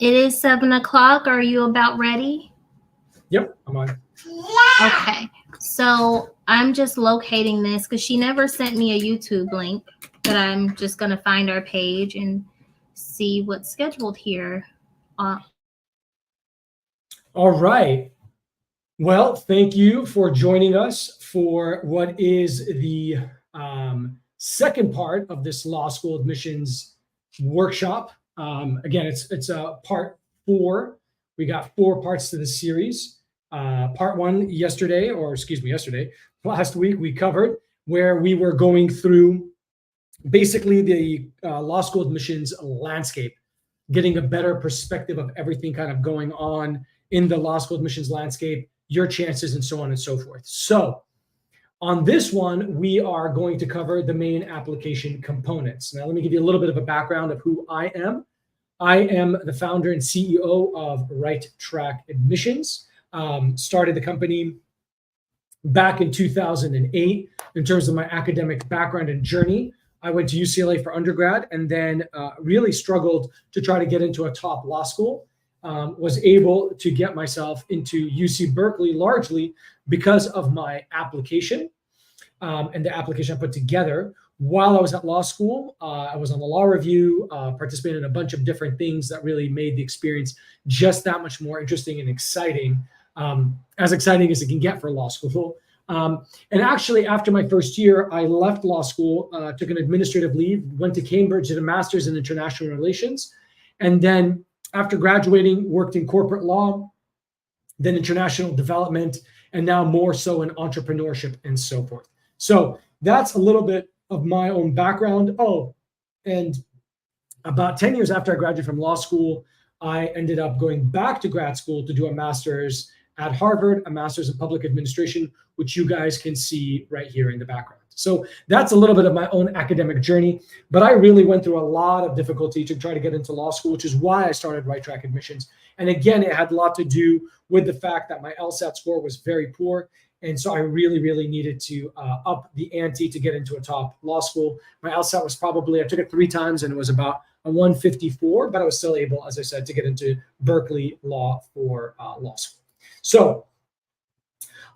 It is 7 o'clock. Are you about ready? Yep, I'm on. Okay. So I'm just locating this because she never sent me a YouTube link, but I'm just going to find our page and see what's scheduled here. All right. Well, thank you for joining us for what is the second part of this law school admissions workshop. Again, it's a part 4. We got 4 parts to the series. Part 1 yesterday, last week we covered where we were going through basically the law school admissions landscape, getting a better perspective of everything kind of going on in the law school admissions landscape, your chances, and so on and so forth. So on this one, we are going to cover the main application components. Now, let me give you a little bit of a background of who I am. I am the founder and CEO of Right Track Admissions. Started the company back in 2008. In terms of my academic background and journey, I went to UCLA for undergrad and then really struggled to try to get into a top law school. Was able to get myself into UC Berkeley largely because of my application and the application I put together. While I was at law school, I was on the law review, participated in a bunch of different things that really made the experience just that much more interesting and exciting as it can get for law school. And actually, after my first year, I left law school, took an administrative leave, went to Cambridge, did a master's in international relations, and then after graduating, worked in corporate law, then international development, and now more so in entrepreneurship and so forth. So that's a little bit of my own background. Oh, and about 10 years after I graduated from law school, I ended up going back to grad school to do a master's at Harvard, a master's in public administration, which you guys can see right here in the background. So that's a little bit of my own academic journey, but I really went through a lot of difficulty to try to get into law school, which is why I started Right Track Admissions. And again, it had a lot to do with the fact that my LSAT score was very poor. And so I really, really needed to up the ante to get into a top law school. My LSAT was I took it 3 times and it was about a 154, but I was still able, as I said, to get into Berkeley Law for law school. So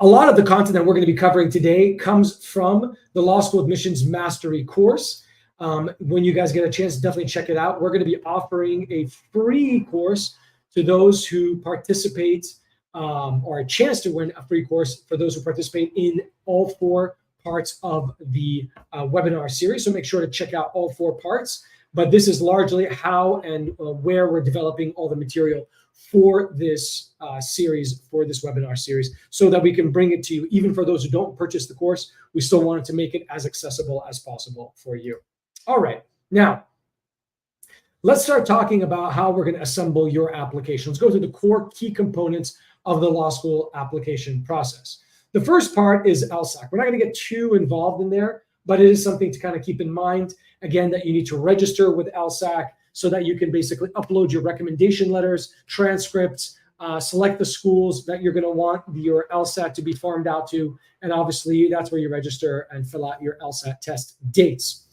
a lot of the content that we're going to be covering today comes from the Law School Admissions Mastery course. When you guys get a chance, definitely check it out. We're going to be offering a free course to those who participate, or a chance to win a free course for those who participate in all 4 parts of the webinar series. So make sure to check out all 4 parts. But this is largely how and where we're developing all the material for this series, for this webinar series, so that we can bring it to you. Even for those who don't purchase the course, we still wanted to make it as accessible as possible for you. All right, now let's start talking about how we're going to assemble your application. Let's go through the core key components of the law school application process. The first part is LSAC. We're not going to get too involved in there, but it is something to kind of keep in mind. Again, that you need to register with LSAC so that you can basically upload your recommendation letters, transcripts, select the schools that you're going to want your LSAT to be farmed out to, and obviously that's where you register and fill out your LSAT test dates.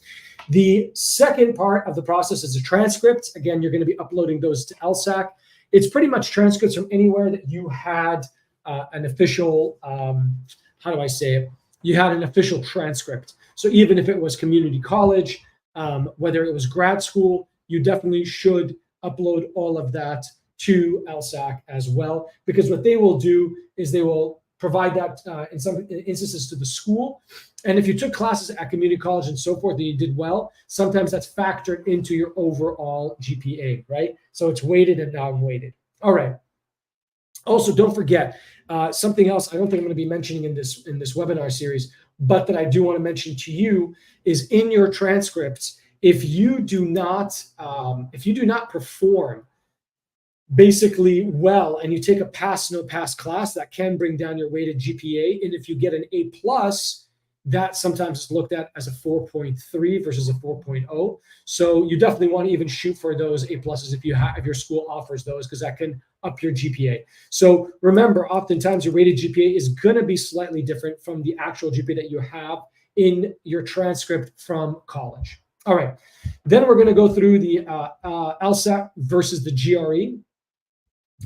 The second part of the process is a transcript. Again, you're going to be uploading those to LSAC. It's pretty much transcripts from anywhere that you had an official, you had an official transcript. So even if it was community college, whether it was grad school, you definitely should upload all of that to LSAC as well, because what they will do is they will provide that in some instances to the school. And if you took classes at community college and so forth and you did well, sometimes that's factored into your overall GPA, right? So it's weighted and non-weighted. All right. Also, don't forget something else I don't think I'm going to be mentioning in this webinar series, but that I do want to mention to you is in your transcripts, if you do not perform basically well and you take a pass no pass class, that can bring down your weighted GPA. And if you get an A+, that sometimes is looked at as a 4.3 versus a 4.0. So you definitely want to even shoot for those A+ if your school offers those, because that can up your GPA. So remember, oftentimes your weighted GPA is going to be slightly different from the actual GPA that you have in your transcript from college. All right. Then we're going to go through the LSAT versus the GRE.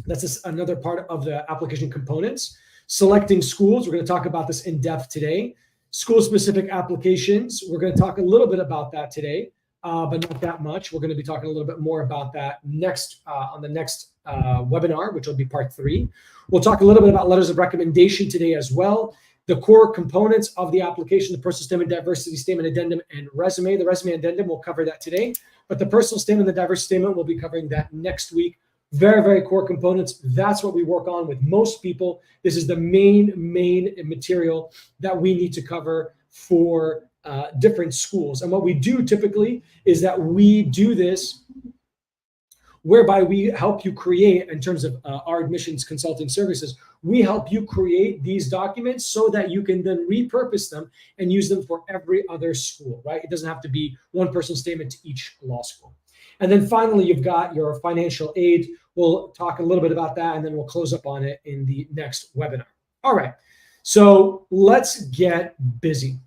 That's another part of the application components. Selecting schools. We're going to talk about this in depth today. School-specific applications. We're going to talk a little bit about that today, but not that much. We're going to be talking a little bit more about that next on the next webinar, which will be part 3. We'll talk a little bit about letters of recommendation today as well. The core components of the application, the personal statement, diversity statement, addendum, and resume. The resume addendum, we'll cover that today, but the personal statement, the diversity statement, we'll be covering that next week. Very, very core components. That's what we work on with most people. This is the main material that we need to cover for different schools. And what we do typically is that we do this whereby we help you create, in terms of our admissions consulting services, we help you create these documents so that you can then repurpose them and use them for every other school, right? It doesn't have to be one personal statement to each law school. And then finally, you've got your financial aid. We'll talk a little bit about that, and then we'll close up on it in the next webinar. All right, so let's get busy.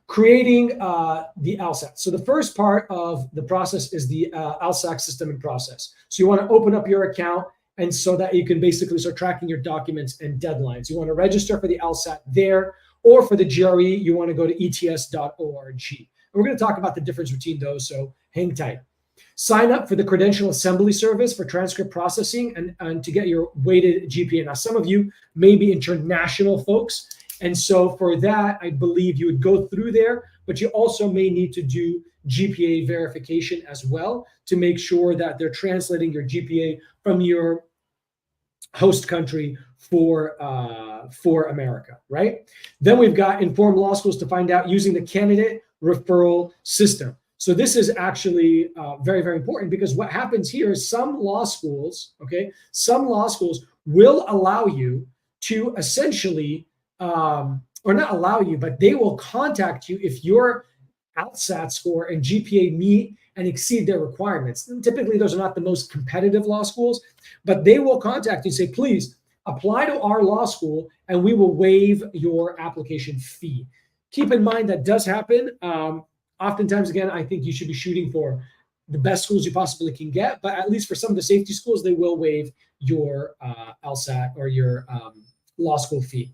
Creating the LSAT. So the first part of the process is the LSAT system and process. So you want to open up your account, and so that you can basically start tracking your documents and deadlines. You want to register for the LSAT there, or for the GRE, you want to go to ets.org. And we're going to talk about the difference between those, so hang tight. Sign up for the credential assembly service for transcript processing and to get your weighted GPA. Now, some of you may be international folks, and so for that, I believe you would go through there, but you also may need to do GPA verification as well to make sure that they're translating your GPA from your host country for America, right? Then we've got informed law schools to find out using the candidate referral system. So this is actually very, very important, because what happens here is some law schools will allow you to essentially, or not allow you, but they will contact you if your LSAT score and GPA meet and exceed their requirements. And typically, those are not the most competitive law schools, but they will contact you and say, please apply to our law school and we will waive your application fee. Keep in mind that does happen. Oftentimes, again, I think you should be shooting for the best schools you possibly can get, but at least for some of the safety schools, they will waive your LSAT or your law school fee.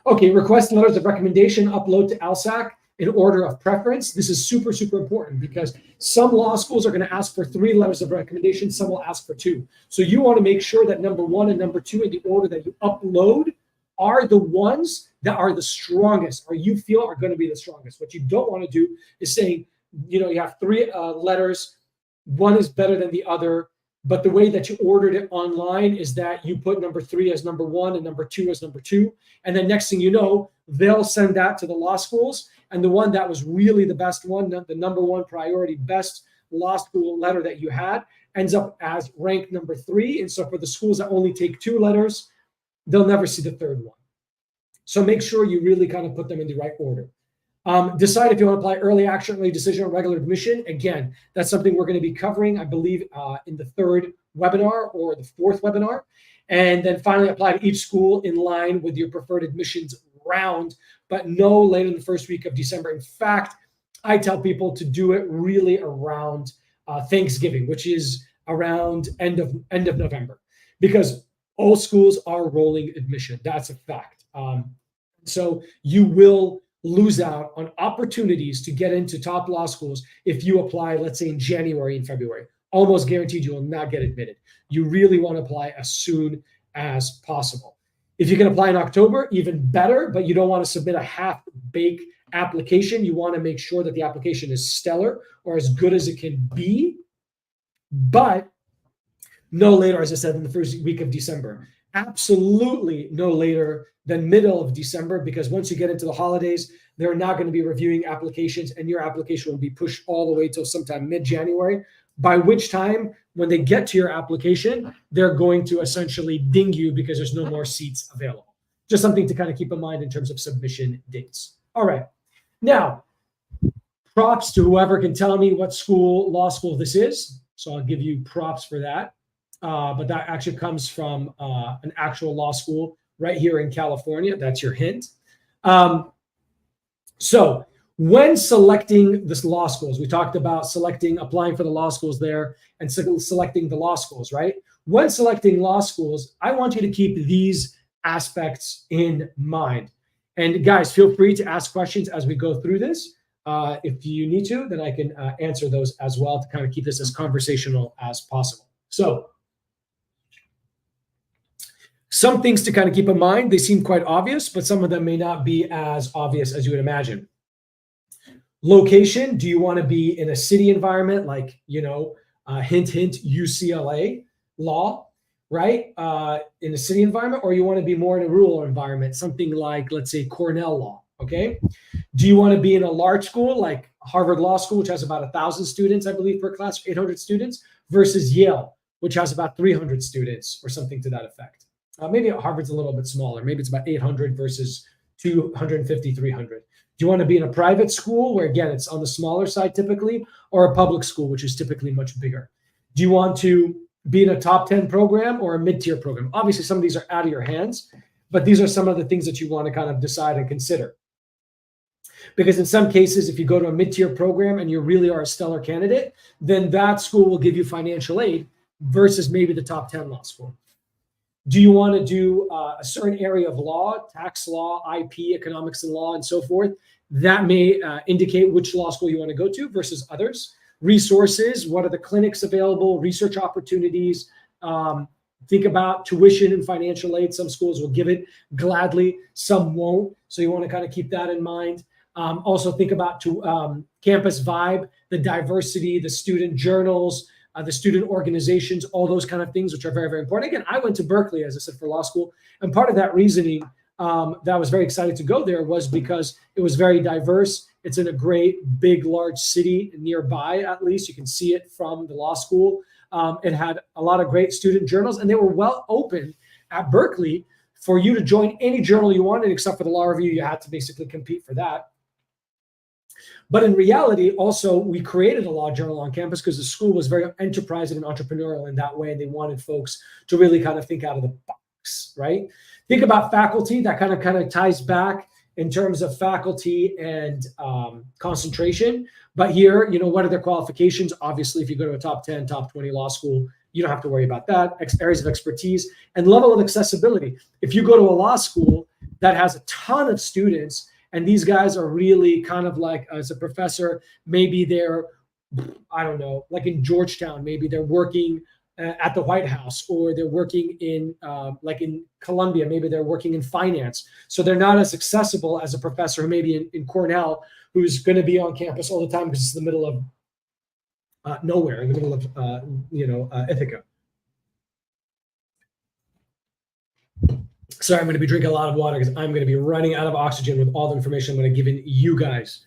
Okay, request letters of recommendation, upload to LSAC in order of preference. This is super, super important, because some law schools are going to ask for 3 letters of recommendation, some will ask for 2. So you want to make sure that number 1 and number 2 in the order that you upload are the ones that are the strongest, or you feel are going to be the strongest. What you don't want to do is saying, you have 3 letters, one is better than the other, but the way that you ordered it online is that you put number 3 as number 1 and number 2 as number 2. And then next thing you know, they'll send that to the law schools. And the one that was really the best one, the number 1 priority, best law school letter that you had, ends up as ranked number 3. And so for the schools that only take 2 letters, they'll never see the 3rd one. So make sure you really kind of put them in the right order. Decide if you want to apply early action, early decision, or regular admission. Again, that's something we're going to be covering, I believe, in the 3rd webinar or the 4th webinar. And then finally, apply to each school in line with your preferred admissions round, but no later than the 1st week of December. In fact, I tell people to do it really around Thanksgiving, which is around end of November, because all schools are rolling admission. That's a fact. So you will lose out on opportunities to get into top law schools if you apply, let's say, in January and February. Almost guaranteed you will not get admitted. You really want to apply as soon as possible. If you can apply in October, even better, but you don't want to submit a half-baked application. You want to make sure that the application is stellar or as good as it can be, but no later, as I said, in the 1st week of December. Absolutely no later than middle of December, because once you get into the holidays, they're not going to be reviewing applications, and your application will be pushed all the way till sometime mid-January, by which time, when they get to your application, they're going to essentially ding you because there's no more seats available. Just something to kind of keep in mind in terms of submission dates. All right. Now, props to whoever can tell me what law school this is. So I'll give you props for that. But that actually comes from an actual law school right here in California. That's your hint. So When selecting this law schools, we talked about applying for the law schools there and selecting the law schools, right? When selecting law schools, I want you to keep these aspects in mind. And guys, feel free to ask questions as we go through this. If you need to, then I can answer those as well to kind of keep this as conversational as possible. So some things to kind of keep in mind. They seem quite obvious, but some of them may not be as obvious as you would imagine. Location, do you want to be in a city environment like, hint, hint, UCLA law, right? In a city environment, or you want to be more in a rural environment, something like, let's say, Cornell law, okay? Do you want to be in a large school like Harvard Law School, which has about 1,000 students, I believe, per class, 800 students, versus Yale, which has about 300 students or something to that effect? Maybe Harvard's a little bit smaller. Maybe it's about 800 versus 250, 300. Do you want to be in a private school where, again, it's on the smaller side typically, or a public school, which is typically much bigger? Do you want to be in a top 10 program or a mid-tier program? Obviously, some of these are out of your hands, but these are some of the things that you want to kind of decide and consider. Because in some cases, if you go to a mid-tier program and you really are a stellar candidate, then that school will give you financial aid versus maybe the top 10 law school. Do you want to do a certain area of law, tax law, IP, economics and law, and so forth? That may indicate which law school you want to go to versus others. Resources, what are the clinics available, research opportunities. Think about tuition and financial aid. Some schools will give it gladly, some won't. So you want to kind of keep that in mind. Also think about campus vibe, the diversity, the student journals, the student organizations, all those kind of things, which are very, very important. Again, I went to Berkeley, as I said, for law school. And part of that reasoning that I was very excited to go there was because it was very diverse. It's in a great, big, large city nearby, at least. You can see it from the law school. It had a lot of great student journals, and they were well open at Berkeley for you to join any journal you wanted, except for the law review. You had to basically compete for that. But in reality, also, we created a law journal on campus because the school was very enterprising and entrepreneurial in that way. And they wanted folks to really kind of think out of the box, right? Think about faculty. That kind of ties back in terms of faculty and concentration. But here, what are their qualifications? Obviously, if you go to a top 10, top 20 law school, you don't have to worry about that. Areas of expertise and level of accessibility. If you go to a law school that has a ton of students, and these guys are really kind of like, as a professor, maybe they're, I don't know, like in Georgetown, maybe they're working at the White House, or they're working in, like in Columbia, maybe they're working in finance. So they're not as accessible as a professor who maybe in Cornell, who's going to be on campus all the time because it's the middle of nowhere, in the middle of, Ithaca. Sorry, I'm going to be drinking a lot of water because I'm going to be running out of oxygen with all the information I'm going to give you guys.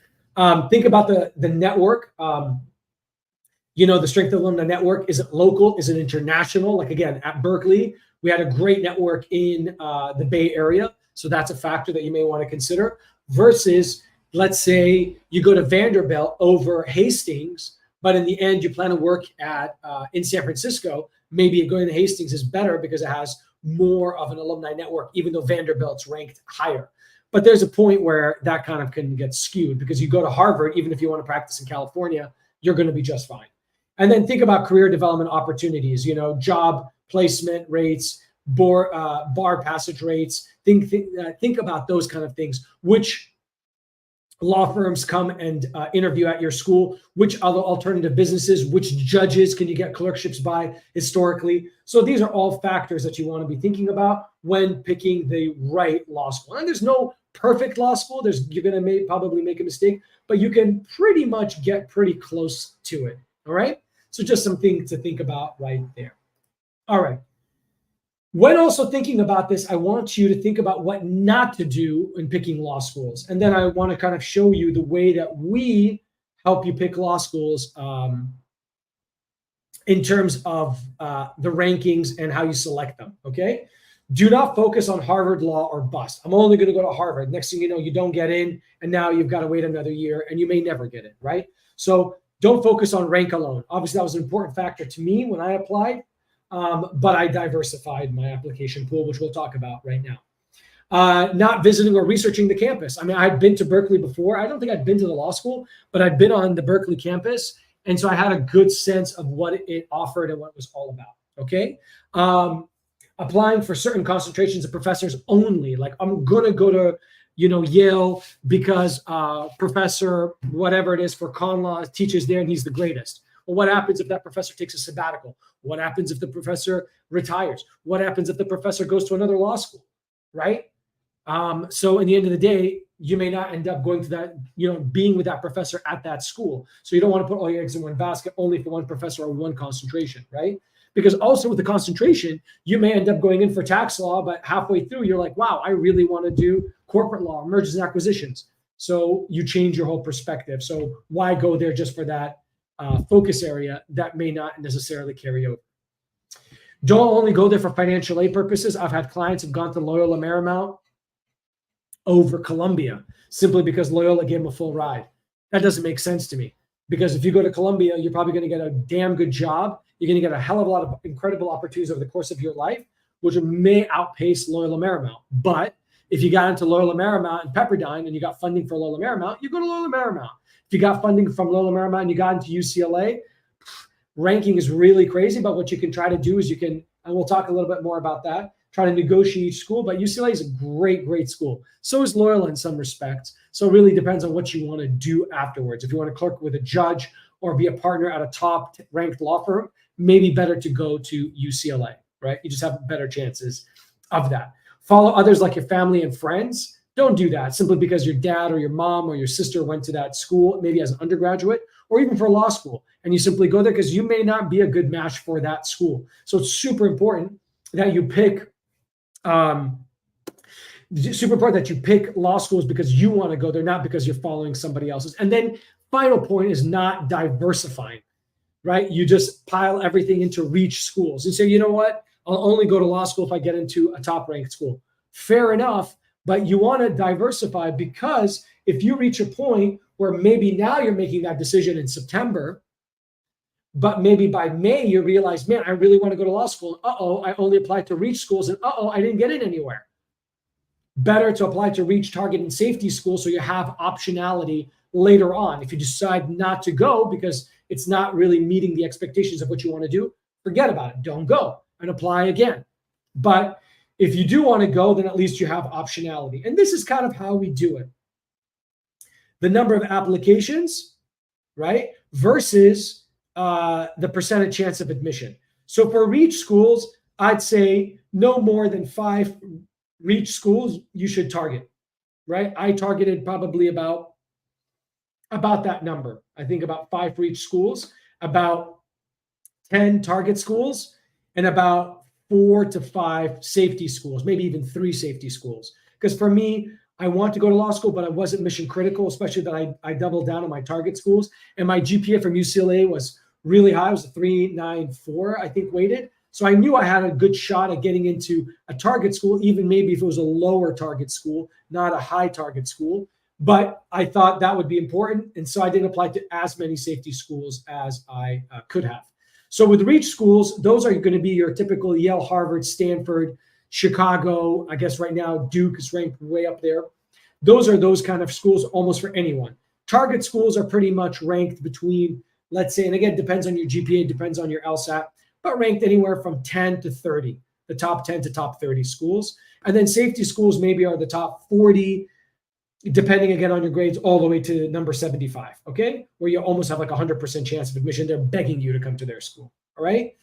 Think about the network. The Strength of Alumni Network. Is it local? Is it international? Like, again, at Berkeley, we had a great network in the Bay Area. So that's a factor that you may want to consider. Versus, let's say you go to Vanderbilt over Hastings, but in the end, you plan to work in San Francisco. Maybe going to Hastings is better because it has more of an alumni network, even though Vanderbilt's ranked higher. But there's a point where that kind of can get skewed because you go to Harvard, even if you want to practice in California, you're going to be just fine. And then think about career development opportunities, job placement rates, bar passage rates. Think about those kind of things. Which law firms come and interview at your school? Which other alternative businesses? Which judges can you get clerkships by historically? So these are all factors that you want to be thinking about when picking the right law school. And there's no perfect law school. You're going to probably make a mistake, but you can pretty much get pretty close to it. All right. So just something to think about right there. All right. When also thinking about this, I want you to think about what not to do in picking law schools. And then I want to kind of show you the way that we help you pick law schools in terms of the rankings and how you select them, okay? Do not focus on Harvard law or bust. I'm only going to go to Harvard. Next thing you know, you don't get in, and now you've got to wait another year, and you may never get in, right? So don't focus on rank alone. Obviously, that was an important factor to me when I applied. But I diversified my application pool, which we'll talk about right now. not visiting or researching the campus. I mean, I'd been to Berkeley before. I don't think I'd been to the law school, but I'd been on the Berkeley campus. And so I had a good sense of what it offered and what it was all about. Okay. Applying for certain concentrations of professors only. Like, I'm going to go to, Yale because professor, whatever it is for con law, teaches there and he's the greatest. Well, what happens if that professor takes a sabbatical? What happens if the professor retires? What happens if the professor goes to another law school, right? So in the end of the day, you may not end up going to that, being with that professor at that school. So you don't want to put all your eggs in one basket only for one professor or one concentration, right? Because also with the concentration, you may end up going in for tax law, but halfway through, you're like, wow, I really want to do corporate law, mergers and acquisitions. So you change your whole perspective. So why go there just for that focus area that may not necessarily carry over? Don't only go there for financial aid purposes. I've had clients who've gone to Loyola Marymount over Columbia simply because Loyola gave them a full ride. That doesn't make sense to me, because if you go to Columbia, you're probably going to get a damn good job. You're going to get a hell of a lot of incredible opportunities over the course of your life, which may outpace Loyola Marymount. But if you got into Loyola Marymount and Pepperdine and you got funding for Loyola Marymount, you go to Loyola Marymount. If you got funding from Loyola Marymount and you got into UCLA, ranking is really crazy. But what you can try to do is and we'll talk a little bit more about that, try to negotiate each school. But UCLA is a great, great school. So is Loyola in some respects. So it really depends on what you want to do afterwards. If you want to clerk with a judge or be a partner at a top ranked law firm, maybe better to go to UCLA, right? You just have better chances of that. Follow others like your family and friends. Don't do that simply because your dad or your mom or your sister went to that school, maybe as an undergraduate or even for law school. And you simply go there because you may not be a good match for that school. So it's super important that you pick law schools because you want to go there, not because you're following somebody else's. And then final point is not diversifying, right? You just pile everything into reach schools and say, you know what? I'll only go to law school if I get into a top ranked school. Fair enough. But you want to diversify, because if you reach a point where maybe now you're making that decision in September, but maybe by May you realize, man, I really want to go to law school. I only applied to reach schools, and I didn't get in anywhere. Better to apply to reach, target, and safety schools so you have optionality later on. If you decide not to go because it's not really meeting the expectations of what you want to do, forget about it. Don't go and apply again. But if you do want to go, then at least you have optionality. And this is kind of how we do it. The number of applications, right, versus the percentage chance of admission. So for reach schools, I'd say no more than 5 reach schools you should target, right? I targeted probably about that number. I think about 5 reach schools, about 10 target schools, and about 4 to 5 safety schools, maybe even 3 safety schools. Because for me, I want to go to law school, but I wasn't mission critical, especially that I doubled down on my target schools. And my GPA from UCLA was really high. It was a 3.94, I think, weighted. So I knew I had a good shot at getting into a target school, even maybe if it was a lower target school, not a high target school. But I thought that would be important. And so I didn't apply to as many safety schools as I could have. So with reach schools, those are going to be your typical Yale, Harvard, Stanford, Chicago. I guess right now Duke is ranked way up there. Those are those kind of schools almost for anyone. Target schools are pretty much ranked between, let's say, and again, depends on your GPA, depends on your LSAT, but ranked anywhere from 10 to 30, the top 10 to top 30 schools. And then safety schools maybe are the top 40, depending again on your grades, all the way to number 75, okay? Where you almost have like 100% chance of admission. They're begging you to come to their school, all right?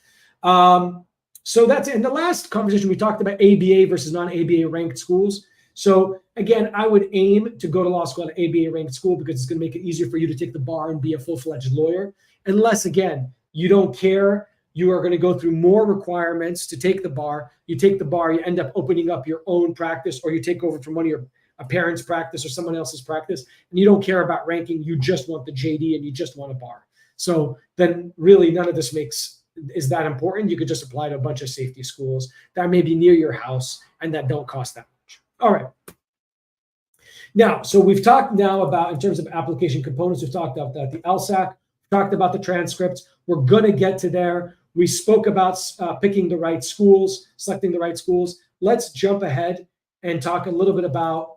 So that's it. In the last conversation, we talked about ABA versus non-ABA ranked schools. So again, I would aim to go to law school at an ABA ranked school because it's going to make it easier for you to take the bar and be a full-fledged lawyer. Unless, again, you don't care, you are going to go through more requirements to take the bar. You take the bar, you end up opening up your own practice, or you take over from one of your a parent's practice or someone else's practice, and you don't care about ranking, you just want the JD and you just want a bar. So then really none of this is that important. You could just apply to a bunch of safety schools that may be near your house and that don't cost that much. All right. Now, so we've talked now about, in terms of application components, we've talked about the LSAT, talked about the transcripts. We're going to get to there. We spoke about picking the right schools, selecting the right schools. Let's jump ahead and talk a little bit about,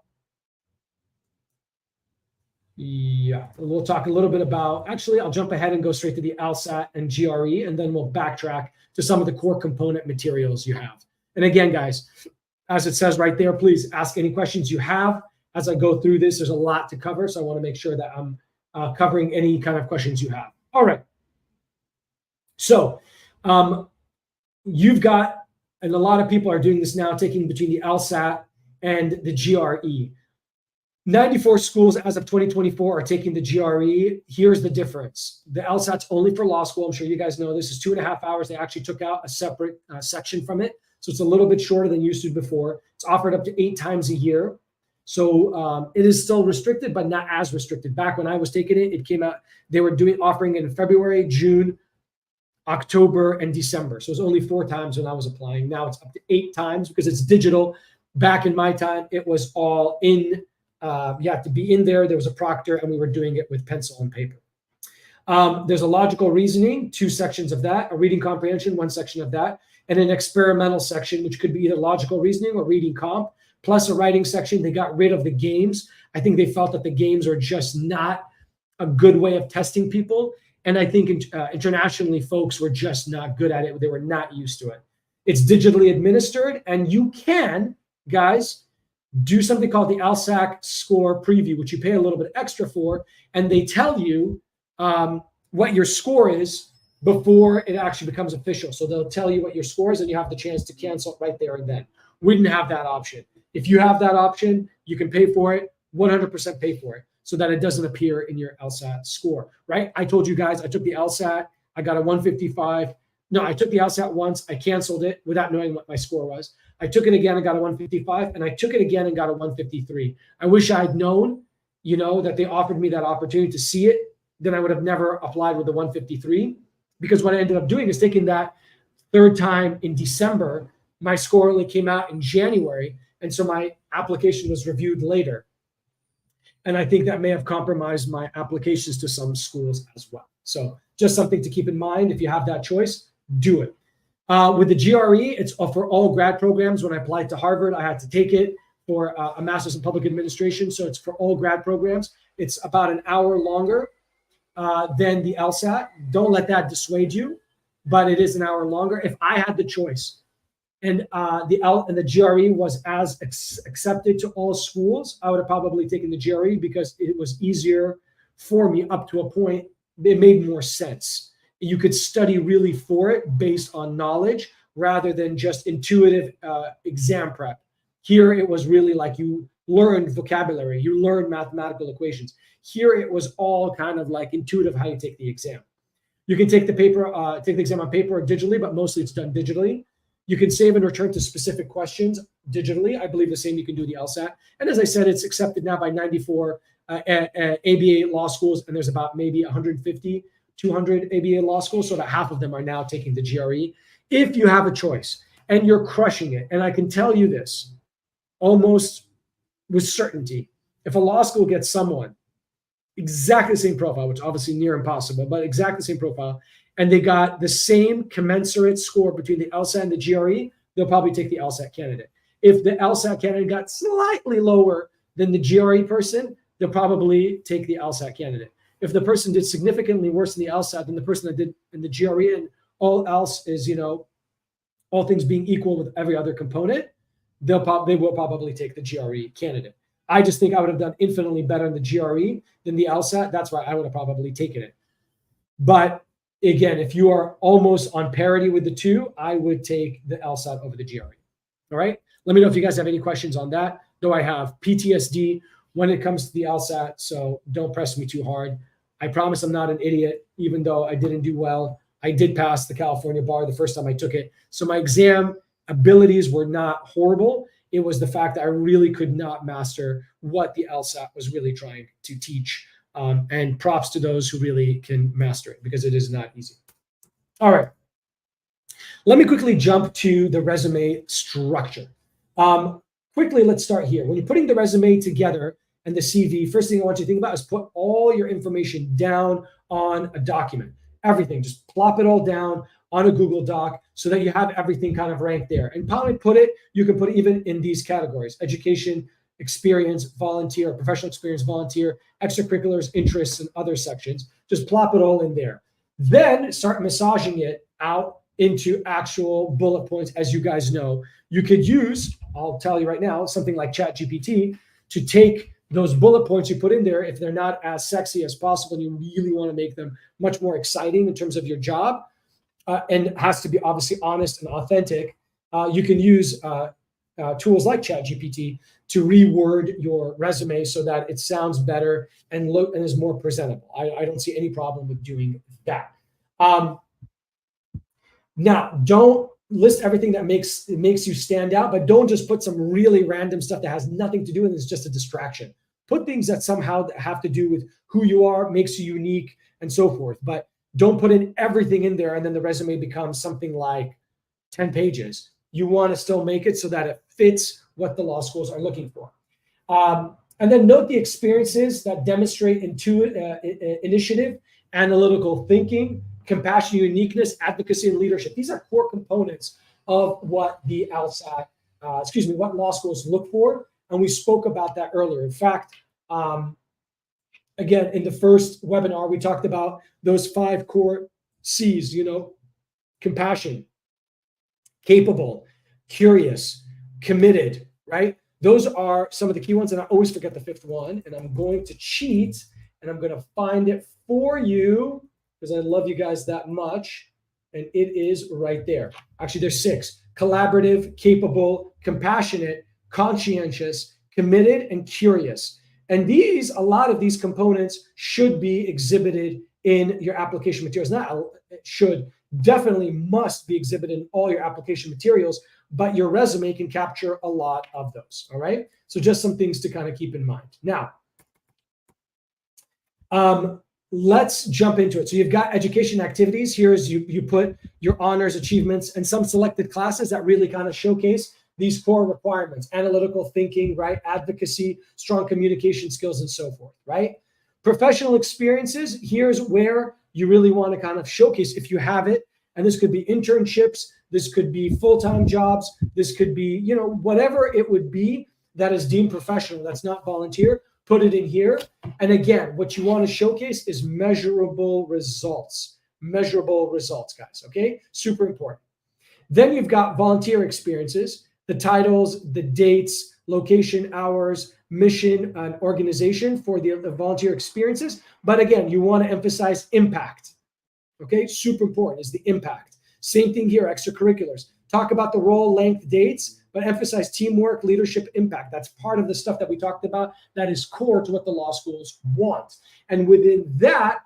we'll talk a little bit about, actually, I'll jump ahead and go straight to the LSAT and GRE, and then we'll backtrack to some of the core component materials you have. And again, guys, as it says right there, please ask any questions you have as I go through this. There's a lot to cover, so I want to make sure that I'm covering any kind of questions you have. All right. So you've got, and a lot of people are doing this now, taking between the LSAT and the GRE. 94 schools as of 2024 are taking the GRE. Here's the difference. The LSAT's only for law school. I'm sure you guys know this is 2.5 hours. They actually took out a separate section from it. So it's a little bit shorter than used to before. It's offered up to 8 times a year. So it is still restricted, but not as restricted. Back when I was taking it, it came out, they were offering it in February, June, October, and December. So it was only 4 times when I was applying. Now it's up to 8 times because it's digital. Back in my time, it was all in. You have to be in there. There was a proctor, and we were doing it with pencil and paper. There's a logical reasoning, 2 sections of that, a reading comprehension, 1 section of that, and an experimental section, which could be either logical reasoning or reading comp, plus a writing section. They got rid of the games. I think they felt that the games are just not a good way of testing people. And I think internationally, folks were just not good at it. They were not used to it. It's digitally administered, and you can, guys, do something called the LSAT score preview, which you pay a little bit extra for, and they tell you what your score is before it actually becomes official. So they'll tell you what your score is, and you have the chance to cancel it right there and then. We didn't have that option. If you have that option, you can pay for it, 100% pay for it, so that it doesn't appear in your LSAT score, right? I told you guys, I took the LSAT, I got a 155. No, I took the LSAT once, I canceled it without knowing what my score was. I took it again and got a 155, and I took it again and got a 153. I wish I had known, that they offered me that opportunity to see it. Then I would have never applied with the 153, because what I ended up doing is taking that 3rd time in December. My score only came out in January, and so my application was reviewed later. And I think that may have compromised my applications to some schools as well. So just something to keep in mind. If you have that choice, do it. With the GRE, it's for all grad programs. When I applied to Harvard, I had to take it for a master's in public administration. So it's for all grad programs. It's about an hour longer than the LSAT. Don't let that dissuade you, but it is an hour longer. If I had the choice, and the GRE was as accepted to all schools, I would have probably taken the GRE because it was easier for me up to a point. It made more sense. You could study really for it based on knowledge rather than just intuitive exam prep. Here, it was really like you learned vocabulary, you learned mathematical equations. Here, it was all kind of like intuitive how you take the exam. You can take the exam on paper or digitally, but mostly it's done digitally. You can save and return to specific questions digitally. I believe the same you can do the LSAT. And as I said, it's accepted now by 94 ABA law schools, and there's about maybe 150, 200 ABA law schools, so that half of them are now taking the GRE. If you have a choice and you're crushing it, and I can tell you this almost with certainty, if a law school gets someone exactly the same profile, which obviously near impossible, but exactly the same profile, and they got the same commensurate score between the LSAT and the GRE, they'll probably take the LSAT candidate. If the LSAT candidate got slightly lower than the GRE person, they'll probably take the LSAT candidate. If the person did significantly worse in the LSAT than the person that did in the GRE, and all else is, all things being equal with every other component, they will probably take the GRE candidate. I just think I would have done infinitely better in the GRE than the LSAT. That's why I would have probably taken it. But again, if you are almost on parity with the two, I would take the LSAT over the GRE. All right. Let me know if you guys have any questions on that. Though I have PTSD when it comes to the LSAT, so don't press me too hard. I promise I'm not an idiot, even though I didn't do well. I did pass the California bar the first time I took it. So my exam abilities were not horrible. It was the fact that I really could not master what the LSAT was really trying to teach. And props to those who really can master it, because it is not easy. All right. Let me quickly jump to the resume structure. Quickly, let's start here. When you're putting the resume together and the CV, first thing I want you to think about is put all your information down on a document. Everything, just plop it all down. on a Google Doc so that you have everything kind of ranked there. And probably you can put it even in these categories: education, experience, volunteer, professional experience, volunteer, extracurriculars, interests, and other sections. Just plop it all in there. Then start massaging it out into actual bullet points. As you guys know, you could use, I'll tell you right now, something like ChatGPT to take those bullet points you put in there, if they're not as sexy as possible, and you really want to make them much more exciting in terms of your job, and it has to be obviously honest and authentic, you can use tools like ChatGPT to reword your resume so that it sounds better and is more presentable. I don't see any problem with doing that. Now, don't list everything that makes you stand out, but don't just put some really random stuff that has nothing to do with it. It's just a distraction. Put things that somehow have to do with who you are, makes you unique, and so forth. But don't put in everything in there and then the resume becomes something like 10 pages. You want to still make it so that it fits what the law schools are looking for. And then note the experiences that demonstrate initiative, analytical thinking, compassion, uniqueness, advocacy, and leadership. These are core components of what the LSAT, what law schools look for. And we spoke about that earlier. In fact, again, in the first webinar, we talked about those 5 core C's, compassion, capable, curious, committed, right? Those are some of the key ones. And I always forget the 5th one. And I'm going to cheat and I'm going to find it for you, because I love you guys that much. And it is right there. Actually, there's 6: collaborative, capable, compassionate, conscientious, committed, and curious. And a lot of these components should be exhibited in your application materials. Not should, definitely must be exhibited in all your application materials, but your resume can capture a lot of those. All right. So just some things to kind of keep in mind. Now, let's jump into it. So you've got education activities. Here's you put your honors, achievements, and some selected classes that really kind of showcase these core requirements: analytical thinking, right? Advocacy, strong communication skills, and so forth, right? Professional experiences. Here's where you really want to kind of showcase, if you have it. And this could be internships. This could be full-time jobs. This could be, whatever it would be that is deemed professional, that's not volunteer. Put it in here. And again, what you want to showcase is measurable results. Measurable results, guys. Okay? Super important. Then you've got volunteer experiences, the titles, the dates, location, hours, mission, and organization for the volunteer experiences. But again, you want to emphasize impact. Okay? Super important is the impact. Same thing here, extracurriculars. Talk about the role, length, dates, but emphasize teamwork, leadership, impact. That's part of the stuff that we talked about that is core to what the law schools want. And within that,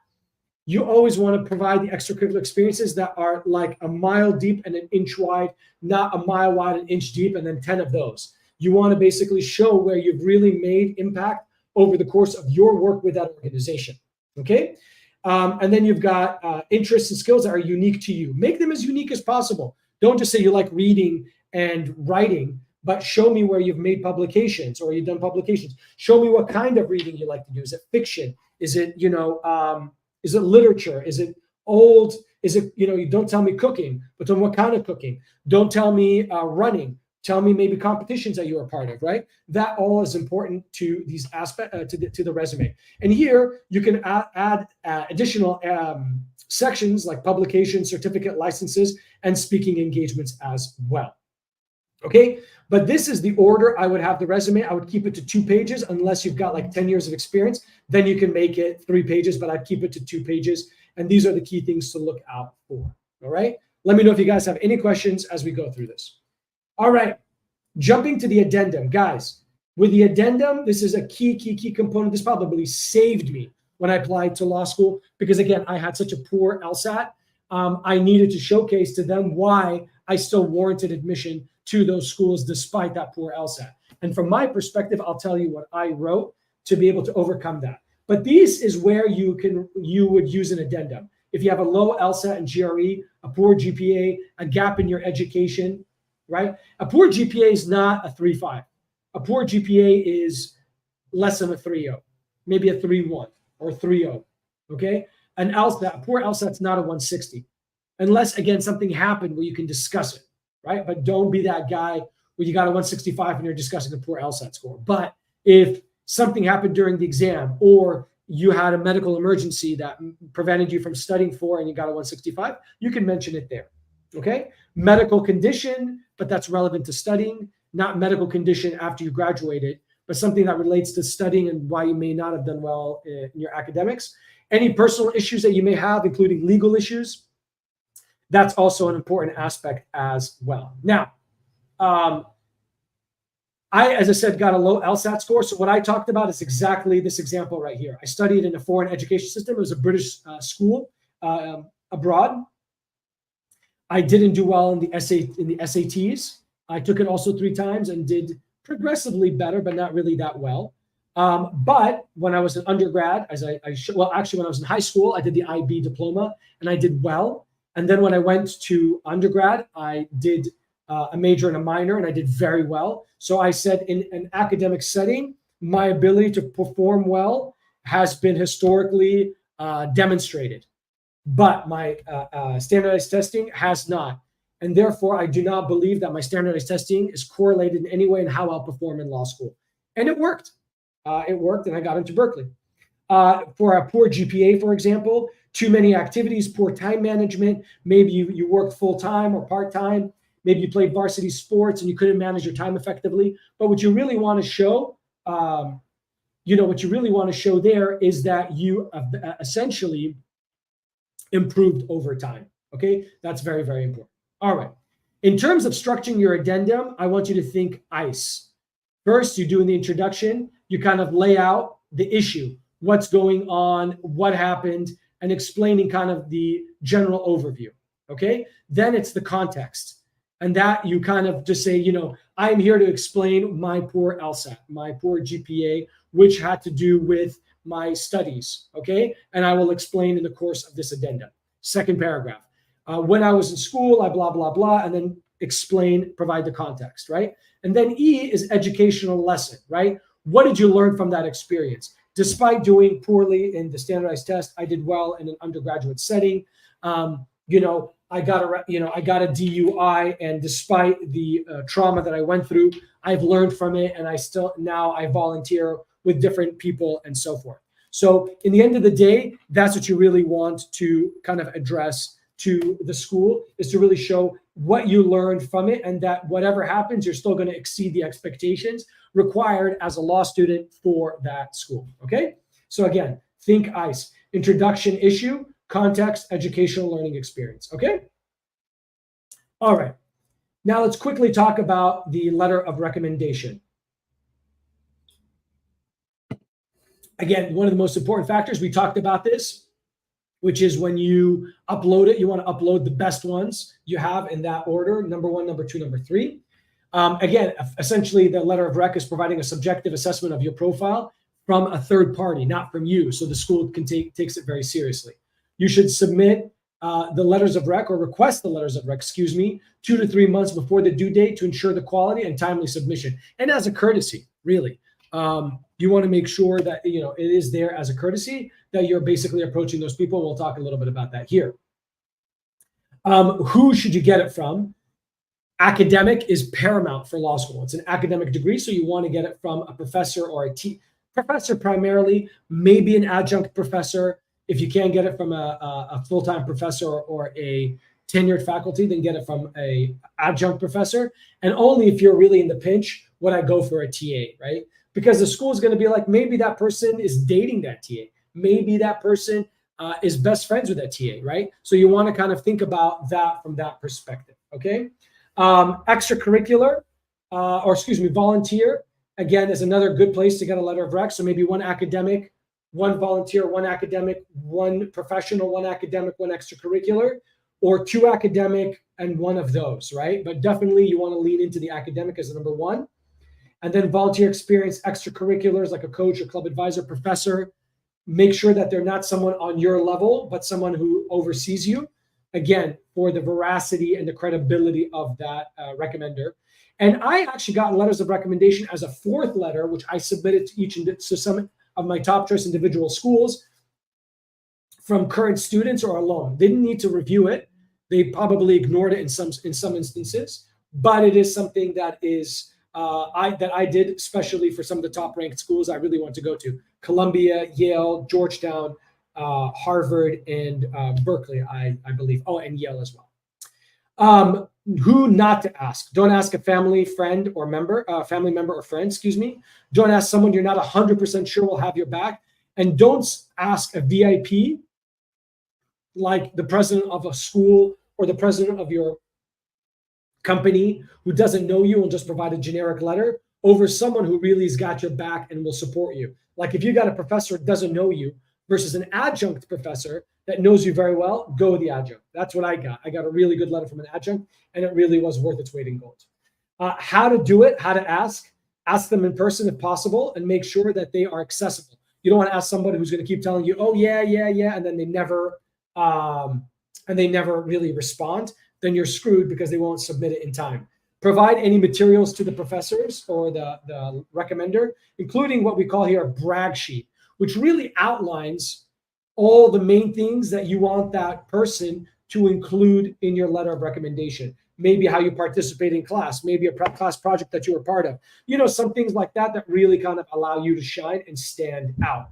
you always want to provide the extracurricular experiences that are like a mile deep and an inch wide, not a mile wide, an inch deep, and then 10 of those. You want to basically show where you've really made impact over the course of your work with that organization. Okay? And then you've got interests and skills that are unique to you. Make them as unique as possible. Don't just say you like reading and writing, but show me where you've made publications or you've done publications. Show me what kind of reading you like to do. Is it fiction? Is it, is it literature? Is it old? Is it, you don't tell me cooking, but then what kind of cooking? Don't tell me running. Tell me maybe competitions that you were part of, right? That all is important to these aspects, to the resume. And here you can add additional sections like publications, certificate licenses, and speaking engagements as well. Okay, but this is the order I would have the resume. I would keep it to 2 pages unless you've got like 10 years of experience. Then you can make it 3 pages, but I'd keep it to 2 pages. And these are the key things to look out for. All right, let me know if you guys have any questions as we go through this. All right, jumping to the addendum, guys. With the addendum, this is a key component. This probably saved me when I applied to law school because, again, I had such a poor LSAT. I needed to showcase to them why I still warranted admission to those schools despite that poor LSAT. And from my perspective, I'll tell you what I wrote to be able to overcome that. But this is where you would use an addendum. If you have a low LSAT and GRE, a poor GPA, a gap in your education, right? A poor GPA is not a 3.5. A poor GPA is less than a 3.0, maybe a 3.1 or 3.0, okay? A poor LSAT is not a 160. unless, again, something happened where you can discuss it, right? But don't be that guy where you got a 165 and you're discussing a poor LSAT score. But if something happened during the exam, or you had a medical emergency that prevented you from studying for and you got a 165, you can mention it there, okay? Medical condition, but that's relevant to studying, not medical condition after you graduated, but something that relates to studying and why you may not have done well in your academics. Any personal issues that you may have, including legal issues, that's also an important aspect as well. Now, as I said, got a low LSAT score. So what I talked about is exactly this example right here. I studied in a foreign education system. It was a British school abroad. I didn't do well in the SATs. I took it also 3 times and did progressively better, but not really that well. But when I was an undergrad, actually when I was in high school, I did the IB diploma and I did well. And then when I went to undergrad, I did a major and a minor, and I did very well. So I said, in an academic setting, my ability to perform well has been historically demonstrated, but my standardized testing has not. And therefore, I do not believe that my standardized testing is correlated in any way in how I'll perform in law school. And it worked. It worked, and I got into Berkeley. For a poor GPA, for example, too many activities, poor time management, maybe you worked full-time or part-time, maybe you played varsity sports and you couldn't manage your time effectively. But what you really want to show, what you really want to show there is that you essentially improved over time. Okay, that's very, very important. All right. In terms of structuring your addendum, I want you to think ICE. First, you do in the introduction, you kind of lay out the issue, what's going on, what happened, and explaining kind of the general overview. Okay, then it's the context. And that you kind of just say, I'm here to explain my poor LSAT, my poor GPA, which had to do with my studies, okay? And I will explain in the course of this addendum. Second paragraph. When I was in school, I blah, blah, blah, and then provide the context, right? And then E is educational lesson, right? What did you learn from that experience? Despite doing poorly in the standardized test, I did well in an undergraduate setting. I got a DUI, and despite the trauma that I went through, I've learned from it, and I volunteer with different people and so forth. So in the end of the day, that's what you really want to kind of address to the school, is to really show what you learned from it, and that whatever happens, you're still going to exceed the expectations required as a law student for that school. Okay. So again, think ICE: introduction, issue, context, educational learning experience. Okay. All right. Now let's quickly talk about the letter of recommendation. Again, one of the most important factors, we talked about this, which is when you upload it, you want to upload the best ones you have in that order: number 1, number 2, number 3. Again, essentially, the letter of rec is providing a subjective assessment of your profile from a third party, not from you. So the school takes it very seriously. You should submit the letters of rec, or request the letters of rec, 2 to 3 months before the due date, to ensure the quality and timely submission. And as a courtesy, really, you want to make sure that it is there as a courtesy, that you're basically approaching those people. We'll talk a little bit about that here. Who should you get it from? Academic is paramount for law school. It's an academic degree, so you want to get it from a professor or a professor primarily, maybe an adjunct professor. If you can't get it from a full-time professor or a tenured faculty, then get it from a adjunct professor. And only if you're really in the pinch would I go for a TA, right? Because the school is going to be like, maybe that person is dating that TA. Maybe that person is best friends with that TA, right? So you want to kind of think about that from that perspective, okay? Extracurricular, volunteer, again, is another good place to get a letter of rec. So maybe 1 academic, 1 volunteer, 1 academic, 1 professional, 1 academic, 1 extracurricular, or 2 academic and 1 of those, right? But definitely you want to lean into the academic as the number 1. And then volunteer experience, extracurriculars like a coach or club advisor, professor. Make sure that they're not someone on your level, but someone who oversees you. Again, for the veracity and the credibility of that recommender. And I actually got letters of recommendation as a 4th letter, which I submitted to some of my top choice individual schools, from current students or alum. They didn't need to review it. They probably ignored it in some instances, but it is something that is that I did, especially for some of the top ranked schools I really want to go to: Columbia, Yale, Georgetown, Harvard, and Berkeley, I believe. Oh, and Yale as well. Who not to ask? Don't ask a family member or friend, excuse me. Don't ask someone you're not 100% sure will have your back. And don't ask a VIP like the president of a school or the president of your company who doesn't know you and just provide a generic letter over someone who really has got your back and will support you. Like if you got a professor who doesn't know you versus an adjunct professor that knows you very well, go with the adjunct. That's what I got. I got a really good letter from an adjunct, and it really was worth its weight in gold. How to do it, how to ask them in person if possible, and make sure that they are accessible. You don't want to ask somebody who's going to keep telling you, oh, yeah, and then they never really respond. Then you're screwed because they won't submit it in time. Provide any materials to the professors or the recommender, including what we call here a brag sheet, which really outlines all the main things that you want that person to include in your letter of recommendation. Maybe how you participate in class, maybe a class project that you were part of. Some things like that that really kind of allow you to shine and stand out.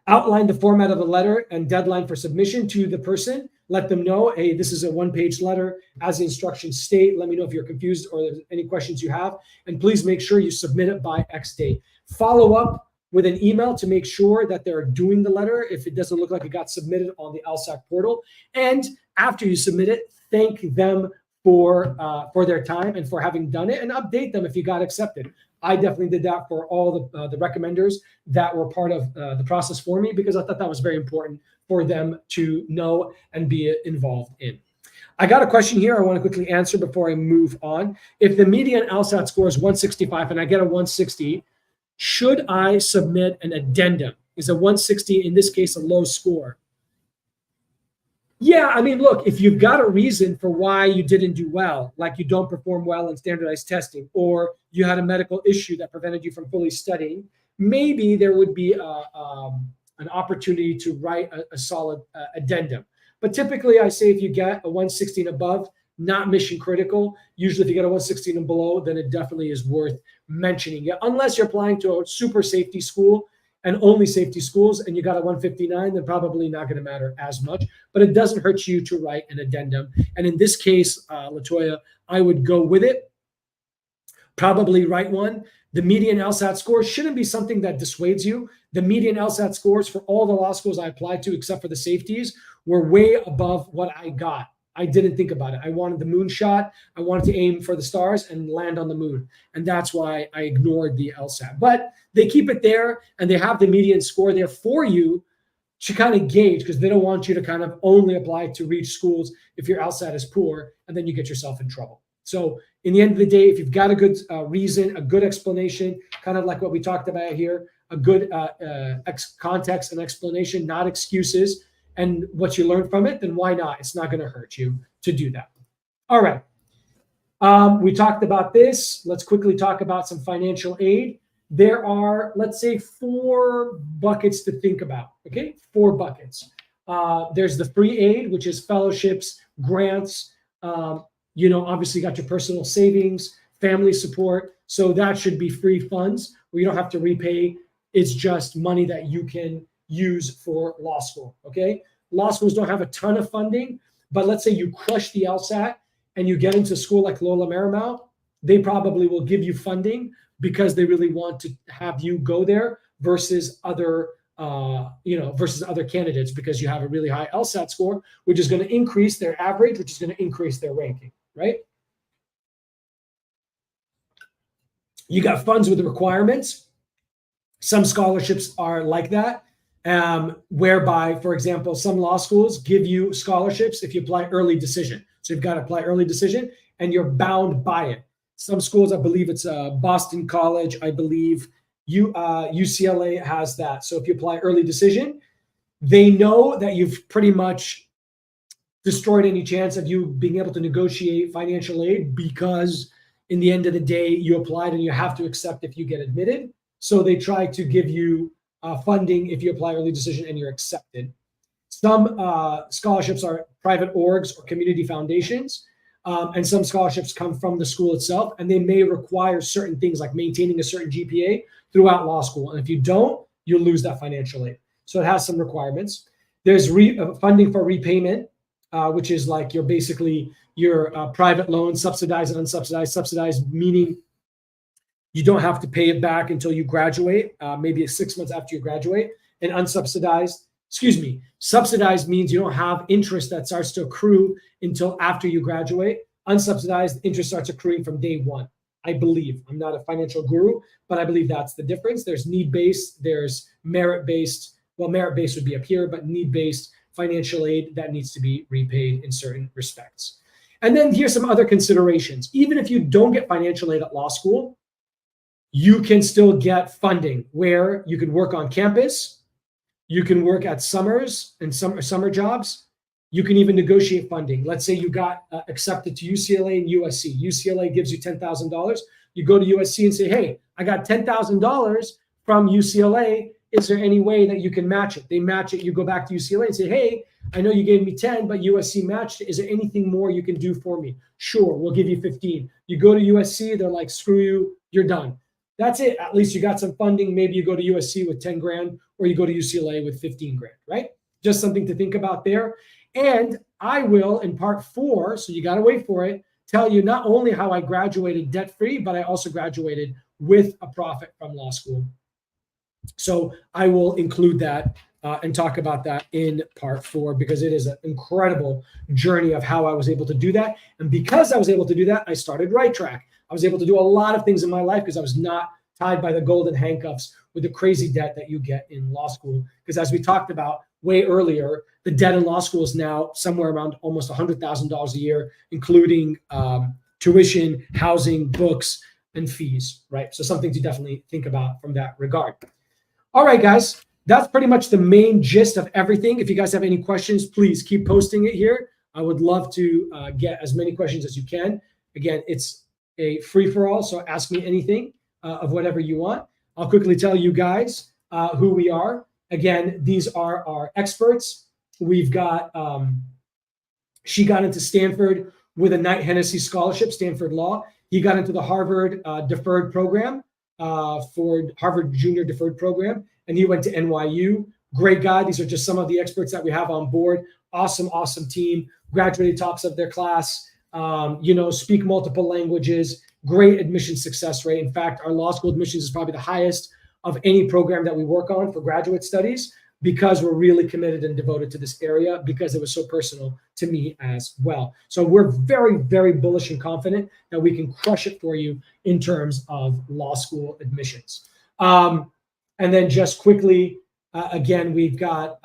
Outline the format of the letter and deadline for submission to the person. Let them know, hey, this is a one-page letter. As the instructions state, let me know if you're confused or there's any questions you have. And please make sure you submit it by X date. Follow up with an email to make sure that they're doing the letter if it doesn't look like it got submitted on the LSAT portal. And after you submit it, thank them for their time and for having done it, and update them if you got accepted. I definitely did that for all the recommenders that were part of the process for me, because I thought that was very important for them to know and be involved in. I got a question here I want to quickly answer before I move on. If the median LSAT score is 165 and I get a 160, should I submit an addendum? Is a 160, in this case, a low score? Yeah, I mean, look, if you've got a reason for why you didn't do well, like you don't perform well in standardized testing, or you had a medical issue that prevented you from fully studying, maybe there would be an opportunity to write a solid addendum. But typically, I say if you get a 160 and above, not mission critical. Usually, if you get a 116 and below, then it definitely is worth mentioning it. Unless you're applying to a super safety school and only safety schools, and you got a 159, then probably not going to matter as much. But it doesn't hurt you to write an addendum. And in this case, Latoya, I would go with it. Probably write one. The median LSAT score shouldn't be something that dissuades you. The median LSAT scores for all the law schools I applied to, except for the safeties, were way above what I got. I didn't think about it. I wanted the moonshot. I wanted to aim for the stars and land on the moon. And that's why I ignored the LSAT. But they keep it there, and they have the median score there for you to kind of gauge, because they don't want you to kind of only apply to reach schools if your LSAT is poor, and then you get yourself in trouble. So in the end of the day, if you've got a good reason, a good explanation, kind of like what we talked about here, a good context and explanation, not excuses, and what you learn from it, then why not? It's not going to hurt you to do that. All right. We talked about this. Let's quickly talk about some financial aid. There are, let's say, 4 buckets to think about, okay? 4 buckets. There's the free aid, which is fellowships, grants, obviously you got your personal savings, family support. So that should be free funds where you don't have to repay. It's just money that you can use for law school, okay? Law schools don't have a ton of funding, but let's say you crush the LSAT and you get into a school like Loyola Marymount, they probably will give you funding because they really want to have you go there versus other candidates, because you have a really high LSAT score, which is going to increase their average, which is going to increase their ranking, right? You got funds with requirements. Some scholarships are like that, whereby, for example, some law schools give you scholarships if you apply early decision. So you've got to apply early decision, and you're bound by it. Some schools, I believe it's Boston College, I believe UCLA has that. So if you apply early decision, they know that you've pretty much destroyed any chance of you being able to negotiate financial aid, because in the end of the day, you applied and you have to accept if you get admitted. So they try to give you funding if you apply early decision and you're accepted. Some scholarships are private orgs or community foundations, and some scholarships come from the school itself, and they may require certain things like maintaining a certain GPA throughout law school. And if you don't, you'll lose that financial aid. So it has some requirements. There's funding for repayment, which is like your private loan, subsidized and unsubsidized. Subsidized meaning you don't have to pay it back until you graduate, maybe 6 months after you graduate. And subsidized means you don't have interest that starts to accrue until after you graduate. Unsubsidized interest starts accruing from day one, I believe. I'm not a financial guru, but I believe that's the difference. There's need-based, there's merit-based. Well, merit-based would be up here, but need-based financial aid that needs to be repaid in certain respects. And then here's some other considerations. Even if you don't get financial aid at law school, you can still get funding where you can work on campus, you can work at summers and summer jobs. You can even negotiate funding. Let's say you got accepted to UCLA and USC. UCLA gives you $10,000. You go to USC and say, hey, I got $10,000 from UCLA. Is there any way that you can match it? They match it. You go back to UCLA and say, hey, I know you gave me 10, but USC matched it. Is there anything more you can do for me? Sure, we'll give you 15. You go to USC, they're like, screw you, you're done. That's it. At least you got some funding. Maybe you go to USC with 10 grand or you go to UCLA with 15 grand, right? Just something to think about there. And I will, in part 4, so you got to wait for it, tell you not only how I graduated debt-free, but I also graduated with a profit from law school. So I will include that and talk about that in part 4, because it is an incredible journey of how I was able to do that. And because I was able to do that, I started Right Track. I was able to do a lot of things in my life because I was not tied by the golden handcuffs with the crazy debt that you get in law school. Because as we talked about way earlier, the debt in law school is now somewhere around almost $100,000 a year, including tuition, housing, books, and fees, right? So something to definitely think about from that regard. All right, guys, that's pretty much the main gist of everything. If you guys have any questions, please keep posting it here. I would love to get as many questions as you can. Again, it's a free-for-all, so ask me anything of whatever you want. I'll quickly tell you guys who we are. Again, these are our experts. We've got, she got into Stanford with a Knight Hennessy scholarship, Stanford Law. He got into the Harvard deferred program, for Harvard Junior Deferred Program, and he went to NYU. Great guy. These are just some of the experts that we have on board. Awesome, awesome team. Graduated tops of their class. Speak multiple languages. Great admission success rate. In fact, our law school admissions is probably the highest of any program that we work on for graduate studies, because we're really committed and devoted to this area, because it was so personal to me as well. So we're very, very bullish and confident that we can crush it for you in terms of law school admissions. And then just quickly, again, we've got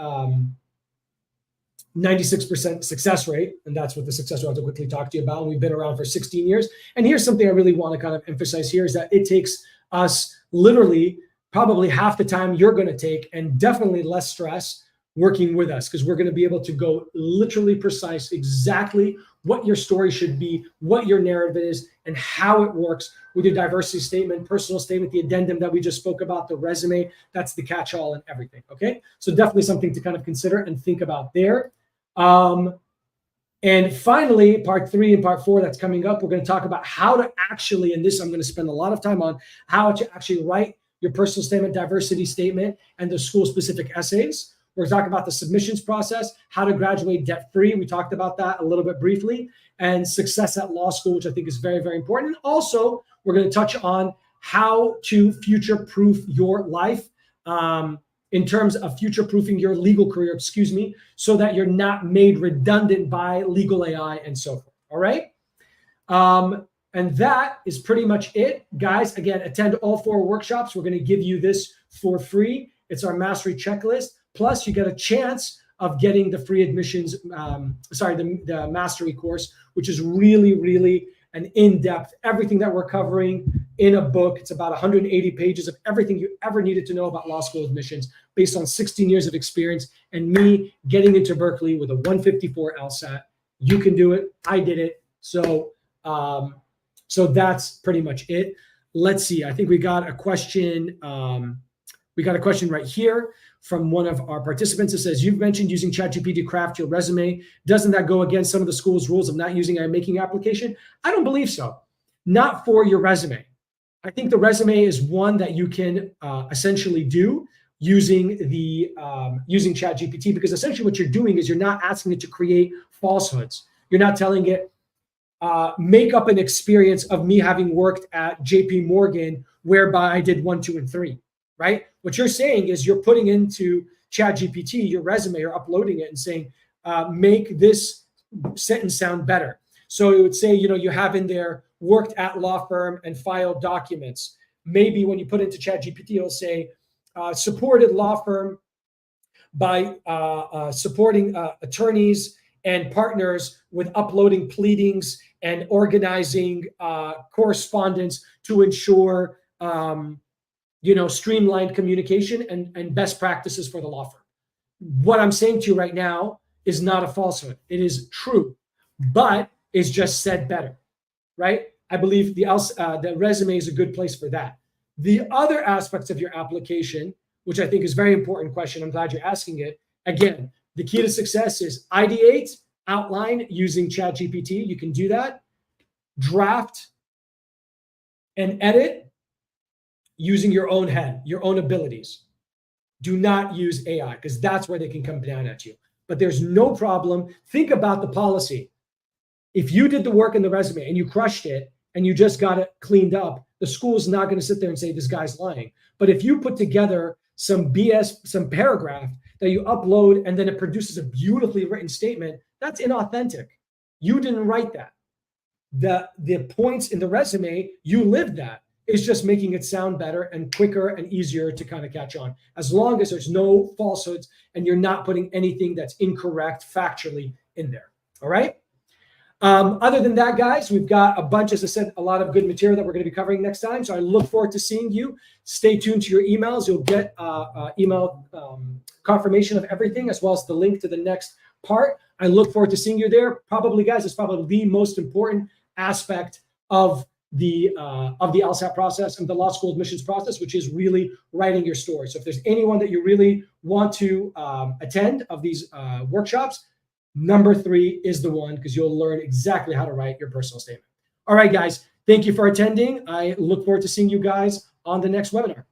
96% success rate, and that's what the success rate I'll quickly talk to you about. We've been around for 16 years. And here's something I really want to kind of emphasize here is that it takes us literally probably half the time you're going to take, and definitely less stress working with us, because we're going to be able to go literally precise exactly what your story should be, what your narrative is, and how it works with your diversity statement, personal statement, the addendum that we just spoke about, the resume. That's the catch-all and everything, okay? So definitely something to kind of consider and think about there. And finally, part 3 and part 4 that's coming up, we're going to talk about how to actually, and this I'm going to spend a lot of time on, how to actually write your personal statement, diversity statement, and the school-specific essays. We're talking about the submissions process, how to graduate debt-free. We talked about that a little bit briefly, and success at law school, which I think is very, very important. And also, we're going to touch on how to future-proof your life in terms of future-proofing your legal career, so that you're not made redundant by legal AI and so forth, all right? And that is pretty much it. Guys, again, attend all 4 workshops. We're going to give you this for free. It's our mastery checklist. Plus, you get a chance of getting the free admissions, the mastery course, which is really, really an in-depth, everything that we're covering in a book. It's about 180 pages of everything you ever needed to know about law school admissions based on 16 years of experience and me getting into Berkeley with a 154 LSAT. You can do it. I did it. So that's pretty much it. Let's see. I think we got a question. We got a question right here. from one of our participants that says, you've mentioned using ChatGPT to craft your resume. Doesn't that go against some of the school's rules of not using a making application? I don't believe so. Not for your resume. I think the resume is one that you can essentially do using using ChatGPT, because essentially what you're doing is you're not asking it to create falsehoods. You're not telling it, make up an experience of me having worked at JP Morgan whereby I did 1, 2, and 3, right? What you're saying is you're putting into ChatGPT your resume or uploading it and saying, make this sentence sound better. So it would say, you have in there worked at law firm and filed documents. Maybe when you put into ChatGPT, it'll say supported law firm by supporting attorneys and partners with uploading pleadings and organizing correspondence to ensure streamlined communication and best practices for the law firm. What I'm saying to you right now is not a falsehood. It is true, but it's just said better, right? I believe the resume is a good place for that. The other aspects of your application, which I think is a very important question, I'm glad you're asking it. Again, the key to success is ideate, outline using ChatGPT. You can do that. Draft and edit using your own head, your own abilities. Do not use AI, because that's where they can come down at you. But there's no problem. Think about the policy. If you did the work in the resume and you crushed it and you just got it cleaned up, the school's not going to sit there and say this guy's lying. But if you put together some BS, some paragraph that you upload and then it produces a beautifully written statement, that's inauthentic. You didn't write that. The points in the resume, you lived that. It's just making it sound better and quicker and easier to kind of catch on. As long as there's no falsehoods and you're not putting anything that's incorrect factually in there. All right. Other than that, guys, we've got a bunch, as I said, a lot of good material that we're going to be covering next time. So I look forward to seeing you. Stay tuned to your emails. You'll get email confirmation of everything, as well as the link to the next part. I look forward to seeing you there. Probably, guys, it's probably the most important aspect of the LSAT process and the law school admissions process, which is really writing your story. So if there's anyone that you really want to attend of these workshops, number 3 is the one, because you'll learn exactly how to write your personal statement. All right, guys, thank you for attending. I look forward to seeing you guys on the next webinar.